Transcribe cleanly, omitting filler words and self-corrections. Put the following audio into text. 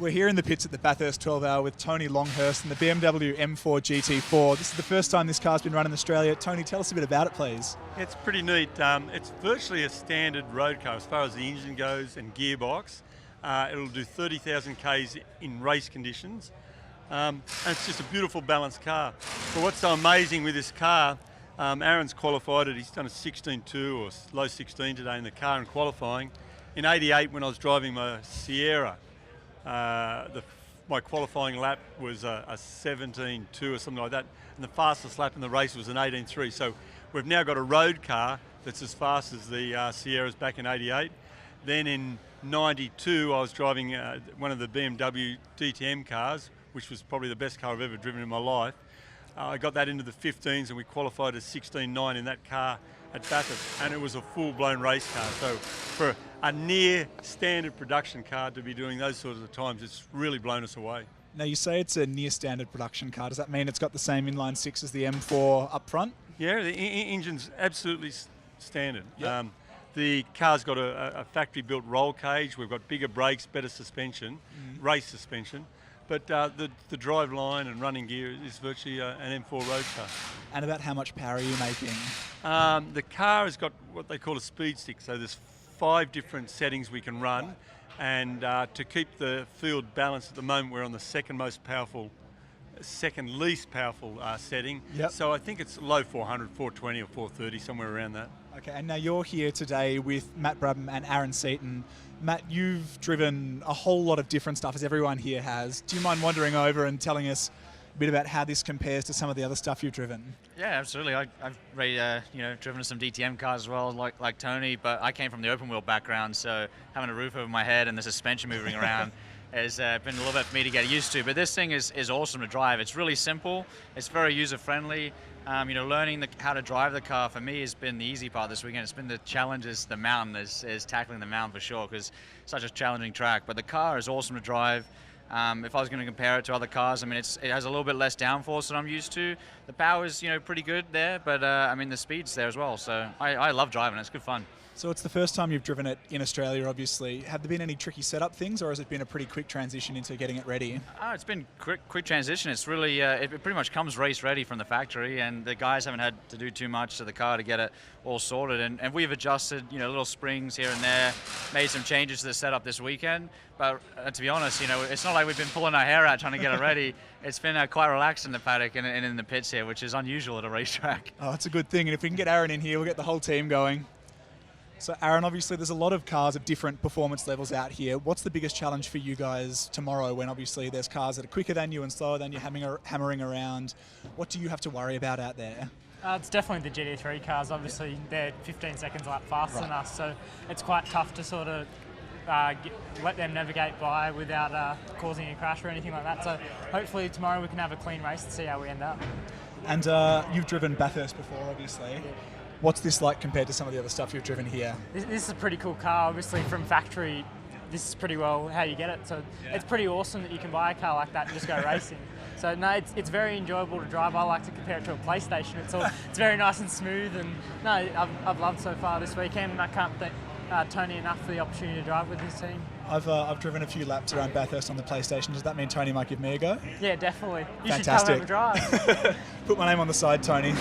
We're here in the pits at the Bathurst 12 Hour with Tony Longhurst and the BMW M4 GT4. This is the first time this car's been run in Australia. Tony, tell us a bit about it, please. It's pretty neat. It's virtually a standard road car as far as the engine goes and gearbox. It'll do 30,000 Ks in race conditions. And it's just a beautiful balanced car. But what's so amazing with this car, Aaron's qualified it. He's done a 16.2 or low 16 today in the car in qualifying. In '88, when I was driving my Sierra, my qualifying lap was a 17.2 or something like that, and the fastest lap in the race was an 18.3. So we've now got a road car that's as fast as the Sierras back in '88. Then in '92, I was driving one of the BMW DTM cars, which was probably the best car I've ever driven in my life. I got that into the 15s, and we qualified as 16.9 in that car at Bathurst, and it was a full-blown race car. So for a near standard production car to be doing those sorts of times, it's really blown us away. Now, you say it's a near standard production car. Does that mean it's got the same inline six as the M4 up front? Yeah, the engine's absolutely standard. Yep. The car's got a factory-built roll cage. We've got bigger brakes, better suspension, race suspension. But the drive line and running gear is virtually an M4 road car. And about how much power are you making? The car has got what they call a speed stick, so there's 5 different settings we can run, and to keep the field balanced at the moment we're on the second least powerful setting. Yep. So I think it's low 400, 420 or 430, somewhere around that. Okay, and now you're here today with Matt Brabham and Aaron Seaton. Matt, you've driven a whole lot of different stuff, as everyone here has. Do you mind wandering over and telling us a bit about how this compares to some of the other stuff you've driven? Yeah, absolutely. I've really, driven some DTM cars as well, like Tony. But I came from the open wheel background, so having a roof over my head and the suspension moving around has been a little bit for me to get used to. But this thing is awesome to drive. It's really simple. It's very user friendly. Learning how to drive the car for me has been the easy part this weekend. It's been the challenges, the mountain is tackling the mountain for sure, because it's such a challenging track. But the car is awesome to drive. If I was going to compare it to other cars, it has a little bit less downforce than I'm used to. The power is, pretty good there, but the speed's there as well. So I love driving. It's good fun. So it's the first time you've driven it in Australia, obviously. Have there been any tricky setup things, or has it been a pretty quick transition into getting it ready? It's been quick transition. It's really, it pretty much comes race ready from the factory, and the guys haven't had to do too much to the car to get it all sorted. And we've adjusted, little springs here and there, made some changes to the setup this weekend. But to be honest, it's not like we've been pulling our hair out trying to get it ready. It's been quite relaxed in the paddock and in the pits here, which is unusual at a racetrack. Oh, it's a good thing. And if we can get Aaron in here, we'll get the whole team going. So Aaron, obviously there's a lot of cars of different performance levels out here. What's the biggest challenge for you guys tomorrow, when obviously there's cars that are quicker than you and slower than you hammering around? What do you have to worry about out there? It's definitely the GT3 cars. Obviously they're 15 seconds a lap faster than us, so it's quite tough to sort of let them navigate by without causing a crash or anything like that. So hopefully tomorrow we can have a clean race and see how we end up. And you've driven Bathurst before, obviously. Yeah. What's this like compared to some of the other stuff you've driven here? This is a pretty cool car. Obviously from factory, this is pretty well how you get it. So It's pretty awesome that you can buy a car like that and just go racing. So no, it's very enjoyable to drive. I like to compare it to a PlayStation. It's very nice and smooth, and no, I've loved so far this weekend, and I can't thank Tony enough for the opportunity to drive with his team. I've driven a few laps around Bathurst on the PlayStation. Does that mean Tony might give me a go? Yeah, definitely. You Fantastic. should come have a drive. Put my name on the side, Tony.